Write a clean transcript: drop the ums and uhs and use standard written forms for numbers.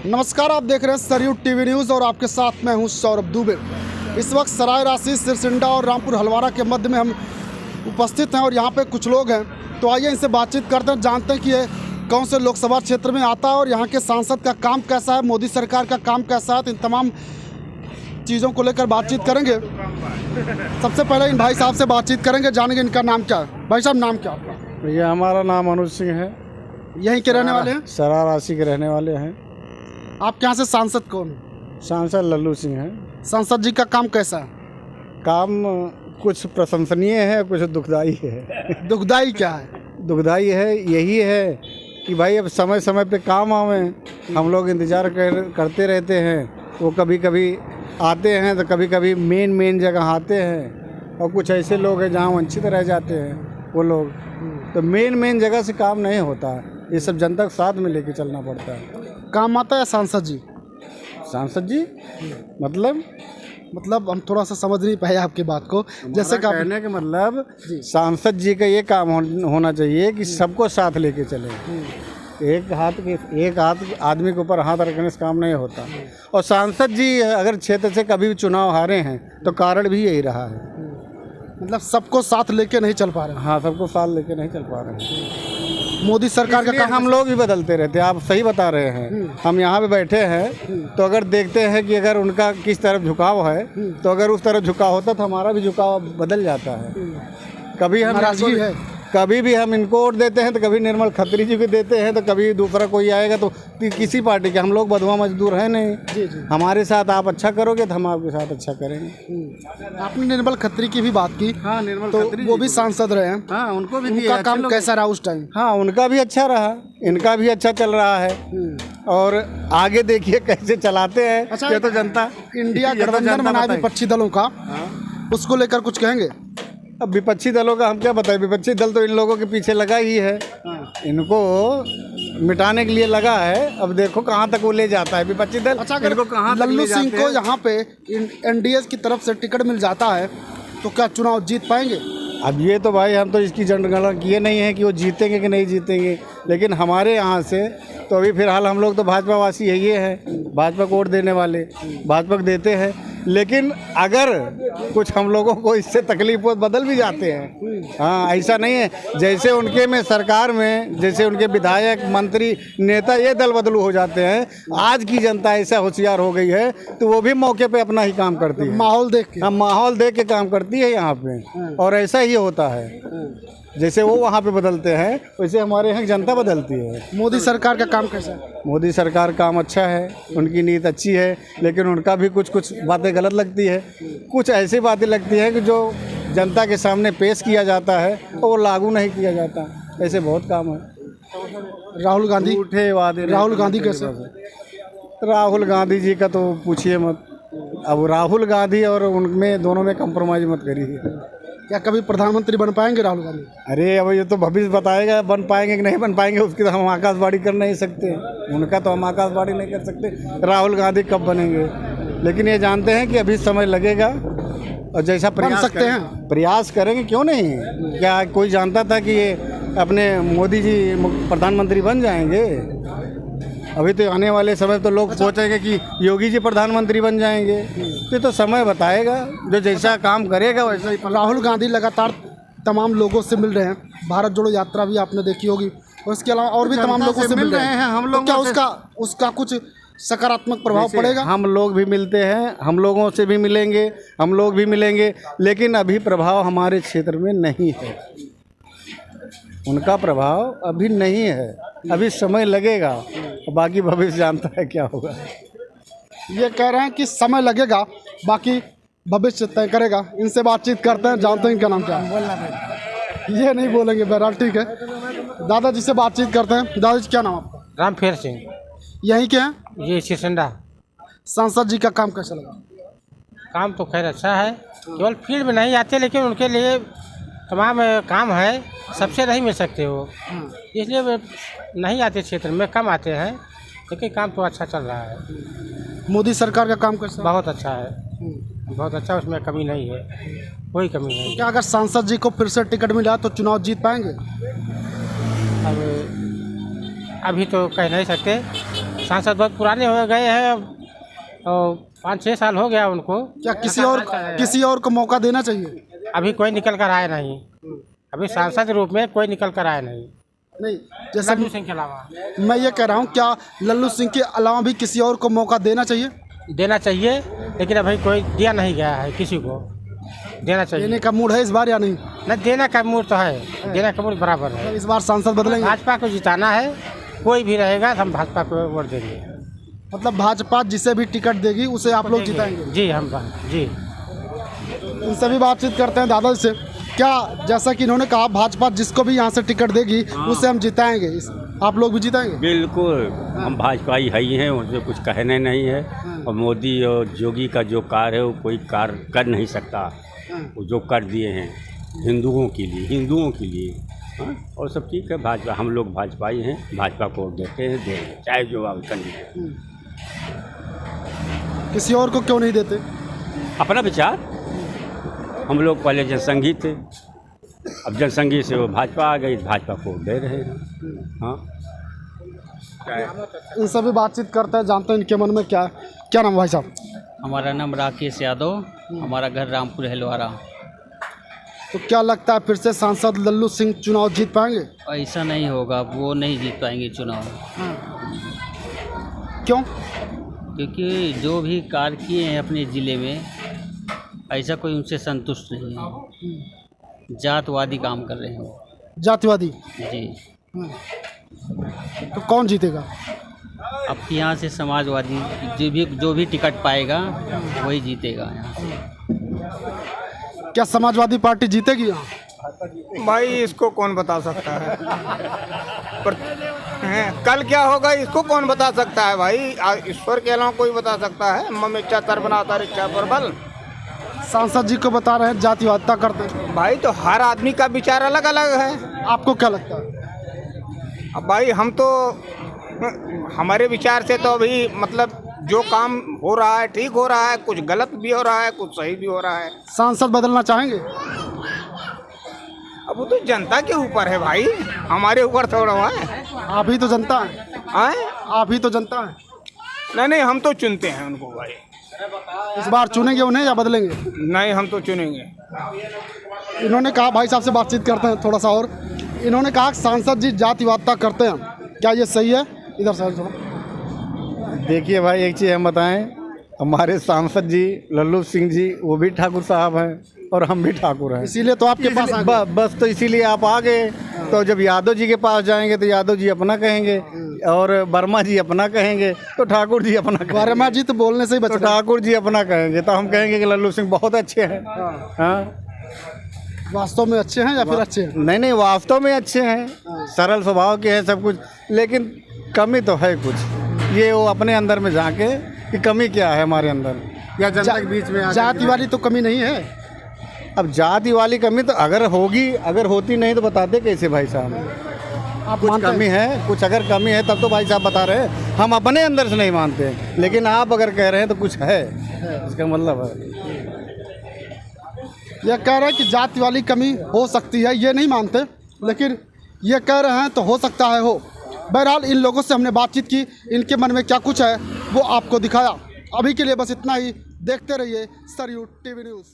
नमस्कार, आप देख रहे हैं सरयू टीवी न्यूज़ और आपके साथ मैं हूं सौरभ दुबे। इस वक्त सराय राशि, सिरसिंडा और रामपुर हलवारा के मध्य में हम उपस्थित हैं और यहां पे कुछ लोग हैं। तो आइए इनसे बातचीत करते हैं, जानते हैं कि ये कौन से लोकसभा क्षेत्र में आता है और यहाँ के सांसद का काम कैसा है, मोदी सरकार का काम कैसा है। तो इन तमाम चीज़ों को लेकर बातचीत करेंगे। सबसे पहले इन भाई साहब से बातचीत करेंगे, जानेंगे इनका नाम क्या है। भाई साहब, नाम क्या आपका? भैया, हमारा नाम अनुज सिंह है। यहीं के रहने वाले हैं? सराय राशि के रहने वाले हैं। आपके यहाँ से सांसद कौन? सांसद लल्लू सिंह हैं। सांसद जी का काम कैसा है? काम कुछ प्रशंसनीय है, कुछ दुखदाई है। दुखदाई क्या है? दुखदाई है यही है कि भाई अब समय समय पे काम आवे। हम लोग इंतज़ार करते रहते हैं। वो कभी कभी आते हैं तो कभी कभी मेन जगह आते हैं, और कुछ ऐसे लोग हैं जहाँ वंचित रह जाते हैं वो लोग। तो मेन जगह से काम नहीं होता है। ये सब जनता के साथ में लेके चलना पड़ता है। काम आता है सांसद जी? सांसद जी मतलब हम थोड़ा सा समझ नहीं पाए आपकी बात को। जैसे कहने का मतलब सांसद जी का ये काम होना चाहिए कि सबको साथ लेके चले। एक हाथ आदमी के ऊपर हाथ रखने से काम नहीं होता। और सांसद जी अगर क्षेत्र से कभी भी चुनाव हारे हैं तो कारण भी यही रहा है। मतलब सबको साथ लेके नहीं चल पा रहे। हाँ, सबको साथ लेके नहीं चल पा रहे हैं। मोदी सरकार का काम हम लोग भी बदलते रहते हैं। आप सही बता रहे हैं। हम यहाँ पे बैठे हैं तो अगर देखते हैं कि अगर उनका किस तरफ झुकाव है तो अगर उस तरफ झुकाव होता तो हमारा भी झुकाव बदल जाता है। कभी हम नाराजगी है, कभी भी हम इनको वोट देते हैं तो कभी निर्मल खत्री जी को देते हैं तो कभी दूसरा कोई आएगा तो किसी पार्टी के। हम लोग बधवा मजदूर हैं नहीं। जी। हमारे साथ आप अच्छा करोगे तो हम आपके साथ अच्छा करेंगे। आपने निर्मल खत्री की भी बात की। हाँ, निर्मल तो खत्री वो भी सांसद रहे हैं। हाँ, उनको भी उनका काम कैसा रहा उस टाइम? हाँ, उनका भी अच्छा रहा, इनका भी अच्छा चल रहा है। और आगे देखिए कैसे चलाते हैं। अच्छा, ये तो जनता इंडिया गठबंधन बना है विपक्षी दलों का, उसको लेकर कुछ कहेंगे? अब विपक्षी दलों का हम क्या बताएं। विपक्षी दल तो इन लोगों के पीछे लगा ही है। इनको मिटाने के लिए लगा है। अब देखो कहाँ तक वो ले जाता है विपक्षी दल। अच्छा, अगर लल्लू सिंह को यहाँ पे एनडीए की तरफ से टिकट मिल जाता है तो क्या चुनाव जीत पाएंगे? अब ये तो भाई हम तो इसकी जनगणना किए नहीं है कि वो जीतेंगे कि नहीं जीतेंगे। लेकिन हमारे यहाँ से तो अभी फिलहाल हम लोग तो भाजपा वासी है, ये है भाजपा को वोट देने वाले, भाजपा को देते हैं। लेकिन अगर कुछ हम लोगों को इससे तकलीफ हो बदल भी जाते हैं। हाँ, ऐसा नहीं है जैसे उनके में सरकार में जैसे उनके विधायक, मंत्री, नेता ये दल बदलू हो जाते हैं। आज की जनता ऐसा होशियार हो गई है तो वो भी मौके पे अपना ही काम करती है। माहौल देख के। हाँ, माहौल देख के काम करती है यहाँ पे। और ऐसा ही होता है। जैसे वो वहाँ पे बदलते हैं वैसे हमारे यहाँ जनता बदलती है। मोदी सरकार का काम कैसा है? मोदी सरकार काम अच्छा है, उनकी नीयत अच्छी है, लेकिन उनका भी कुछ बातें गलत लगती है। कुछ ऐसी बातें लगती हैं कि जो जनता के सामने पेश किया जाता है और वो लागू नहीं किया जाता। ऐसे बहुत काम है। राहुल गांधी उठे वादे। राहुल गांधी कैसे? राहुल गांधी जी का तो पूछिए मत। अब राहुल गांधी और उनमें दोनों में कंप्रोमाइज मत करिए। क्या कभी प्रधानमंत्री बन पाएंगे राहुल गांधी? अरे अब ये तो भविष्य बताएगा बन पाएंगे कि नहीं बन पाएंगे। उसकी तो हम आकाशवाणी कर नहीं सकते। उनका तो हम आकाशवाणी नहीं कर सकते राहुल गांधी कब बनेंगे। लेकिन ये जानते हैं कि अभी समय लगेगा और जैसा प्रयास सकते हैं, प्रयास करेंगे। क्यों नहीं? क्या कोई जानता था कि ये अपने मोदी जी प्रधानमंत्री बन जाएंगे? अभी तो आने वाले समय तो लोग सोचेंगे कि योगी जी प्रधानमंत्री बन जाएंगे। ये तो समय बताएगा। जो जैसा काम करेगा वैसा ही। राहुल गांधी लगातार तमाम लोगों से मिल रहे हैं। भारत जोड़ो यात्रा भी आपने देखी होगी और इसके अलावा और भी तमाम लोगों से मिल रहे हैं। हम लोग क्या उसका कुछ सकारात्मक प्रभाव पड़ेगा? हम लोग भी मिलते हैं, हम लोगों से भी मिलेंगे, हम लोग भी मिलेंगे। लेकिन अभी प्रभाव हमारे क्षेत्र में नहीं है। उनका प्रभाव अभी नहीं है। अभी समय लगेगा। बाकी भविष्य जानता है क्या होगा। ये कह रहे हैं कि समय लगेगा, बाकी भविष्य तय करेगा। इनसे बातचीत करते हैं, जानते हैं इनका नाम क्या है। ये नहीं बोलेंगे, बहरहाल ठीक है। दादाजी से बातचीत करते हैं। दादाजी, क्या नाम आपका? रामफेर सिंह। यहीं के हैं? ये सिरसिंडा। सांसद जी का काम कैसा लगा? काम तो खैर अच्छा है, केवल फील्ड में नहीं आते, लेकिन उनके लिए तमाम काम है, सबसे नहीं मिल सकते वो, इसलिए वे नहीं आते क्षेत्र में, कम आते हैं। लेकिन काम तो अच्छा चल रहा है। मोदी सरकार का काम कैसा? बहुत अच्छा है, बहुत अच्छा, उसमें कमी नहीं है, कोई कमी नहीं। क्या अगर सांसद जी को फिर से टिकट मिला तो चुनाव जीत पाएंगे? अब अभी तो कह नहीं सकते, सांसद बहुत पुराने हो गए हैं और 5-6 साल हो गया उनको। क्या किसी और को मौका देना चाहिए? अभी कोई निकल कर आया नहीं, अभी सांसद रूप में कोई निकल कर आया नहीं। नहीं, जैसे लल्लू सिंह के अलावा मैं ये कह रहा हूँ, क्या लल्लू सिंह के अलावा भी किसी और को मौका देना चाहिए? देना चाहिए, लेकिन अभी कोई दिया नहीं गया है किसी को। देना चाहिए। देने का मूड है इस बार या नहीं? न देने का मूड तो है, देने का मूड बराबर है। इस बार सांसद बदलेंगे? भाजपा को जिताना है, कोई भी रहेगा तो हम भाजपा को वोट देंगे। मतलब भाजपा जिसे भी टिकट देगी उसे आप लोग जिताएंगे? जी हम जी। इनसे भी बातचीत करते हैं दादा से। क्या, जैसा कि इन्होंने कहा, भाजपा जिसको भी यहाँ से टिकट देगी उसे हम जिताएंगे, आप लोग भी जिताएंगे? बिल्कुल, हम भाजपा ही हैं, उनसे कुछ कहने नहीं है। और मोदी और योगी का जो कार्य है वो कोई कार्य कर नहीं सकता, वो जो कर दिए हैं हिंदुओं के लिए। हाँ? और सब ठीक है, भाजपा, हम लोग भाजपा ही हैं, भाजपा को वोट देते हैं, देंगे, चाहे जो कैंडिडेट। किसी और को क्यों नहीं देते? अपना विचार, हम लोग पहले जनसंघी थे, अब जनसंघी से वो भाजपा आ गई, भाजपा को दे रहे हैं। हाँ, इनसे भी बातचीत करते हैं, जानते हैं इनके मन में क्या नाम भाई साहब? हमारा नाम राकेश यादव, हमारा घर रामपुर हलवारा। तो क्या लगता है फिर से सांसद लल्लू सिंह चुनाव जीत पाएंगे? ऐसा नहीं होगा, वो नहीं जीत पाएंगे चुनाव। क्यों? क्योंकि जो भी कार्य किए हैं अपने ज़िले में, ऐसा कोई उनसे संतुष्ट नहीं है। जातवादी काम कर रहे हैं वो। जातिवादी? जी। तो कौन जीतेगा? अब यहाँ से समाजवादी जो भी टिकट पाएगा वही जीतेगा यहाँ से। क्या समाजवादी पार्टी जीतेगी यहाँ? भाई इसको कौन बता सकता है, पर कल क्या होगा इसको कौन बता सकता है भाई? ईश्वर के अलावा कोई बता सकता है? मम इच्छा तर बनाता इच्छा पर बल। सांसद जी को बता रहे हैं जातिवादिता करते हैं। भाई तो हर आदमी का विचार अलग अलग है। आपको क्या लगता है? अब भाई हम तो, हमारे विचार से तो अभी मतलब जो काम हो रहा है ठीक हो रहा है, कुछ गलत भी हो रहा है, कुछ सही भी हो रहा है। सांसद बदलना चाहेंगे? अब वो तो जनता के ऊपर है भाई, हमारे ऊपर थोड़ा है। आप ही तो जनता है। आप ही तो जनता है। नहीं, हम तो चुनते हैं उनको भाई। इस बार चुनेंगे उन्हें या बदलेंगे? नहीं, हम तो चुनेंगे। इन्होंने कहा, भाई साहब से बातचीत करते हैं थोड़ा सा और। इन्होंने कहा सांसद जी जातिवादिता करते हैं, क्या ये सही है? इधर से थोड़ा देखिए भाई, एक चीज़ हम बताएं, हमारे सांसद जी लल्लू सिंह जी वो भी ठाकुर साहब हैं और हम भी ठाकुर हैं, इसीलिए तो आपके पास आ गए। बस तो इसीलिए आप आ गए। तो जब यादव जी के पास जाएंगे तो यादव जी अपना कहेंगे और वर्मा जी अपना कहेंगे, तो ठाकुर जी अपना कहेंगे। वर्मा जी तो बोलने से ही बच तो ठाकुर जी अपना कहेंगे, तो हम कहेंगे कि लल्लू सिंह बहुत अच्छे हैं। हाँ, वास्तव में अच्छे हैं या फिर अच्छे हैं? नहीं, वास्तव में अच्छे हैं, सरल स्वभाव के हैं सब कुछ, लेकिन कमी तो है कुछ। ये वो अपने अंदर में जाके कि कमी क्या है हमारे अंदर, या जनता के बीच में जाति वाली तो कमी नहीं है। अब जाति वाली कमी तो अगर होगी, अगर होती नहीं तो बताते कैसे भाई साहब? आप कुछ मानते कमी हैं? है, कुछ अगर कमी है तब तो भाई साहब बता रहे हैं। हम अपने अंदर से नहीं मानते, लेकिन आप अगर कह रहे हैं तो कुछ है, इसका मतलब है। ये कह रहे हैं कि जाति वाली कमी हो सकती है, ये नहीं मानते, लेकिन ये कह रहे हैं तो हो सकता है हो। बहरहाल इन लोगों से हमने बातचीत की, इनके मन में क्या कुछ है वो आपको दिखाया। अभी के लिए बस इतना ही। देखते रहिए सरयू टीवी न्यूज़।